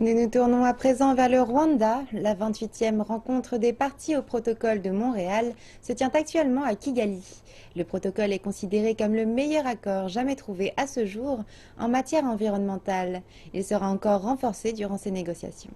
Nous nous tournons à présent vers le Rwanda. La 28e rencontre des parties au protocole de Montréal se tient actuellement à Kigali. Le protocole est considéré comme le meilleur accord jamais trouvé à ce jour en matière environnementale. Il sera encore renforcé durant ces négociations.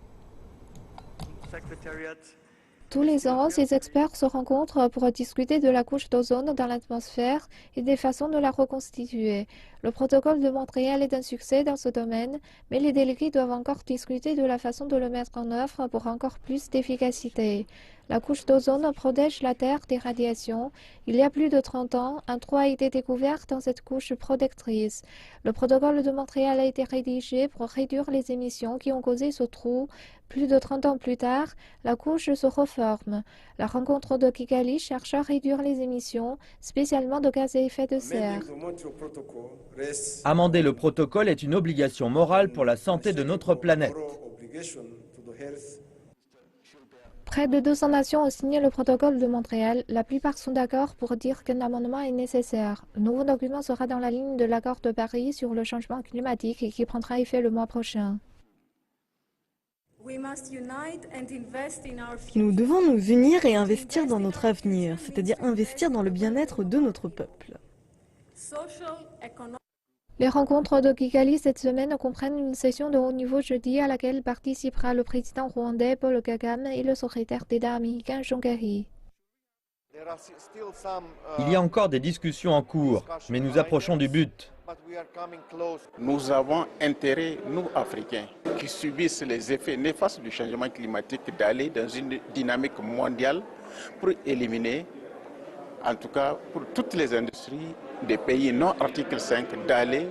Tous les ans, ces experts se rencontrent pour discuter de la couche d'ozone dans l'atmosphère et des façons de la reconstituer. Le protocole de Montréal est un succès dans ce domaine, mais les délégués doivent encore discuter de la façon de le mettre en œuvre pour encore plus d'efficacité. La couche d'ozone protège la Terre des radiations. Il y a plus de 30 ans, un trou a été découvert dans cette couche protectrice. Le protocole de Montréal a été rédigé pour réduire les émissions qui ont causé ce trou. Plus de 30 ans plus tard, la couche se reforme. La rencontre de Kigali cherche à réduire les émissions, spécialement de gaz à effet de serre. Amender le protocole est une obligation morale pour la santé de notre planète. Près de 200 nations ont signé le protocole de Montréal. La plupart sont d'accord pour dire qu'un amendement est nécessaire. Le nouveau document sera dans la ligne de l'accord de Paris sur le changement climatique et qui prendra effet le mois prochain. Nous devons nous unir et investir dans notre avenir, c'est-à-dire investir dans le bien-être de notre peuple. Les rencontres de Kigali cette semaine comprennent une session de haut niveau jeudi à laquelle participera le président rwandais Paul Kagame et le secrétaire d'État américain John Kerry. Il y a encore des discussions en cours, mais nous approchons du but. Nous avons intérêt, nous Africains, qui subissent les effets néfastes du changement climatique, d'aller dans une dynamique mondiale pour éliminer, en tout cas pour toutes les industries des pays non article 5, d'aller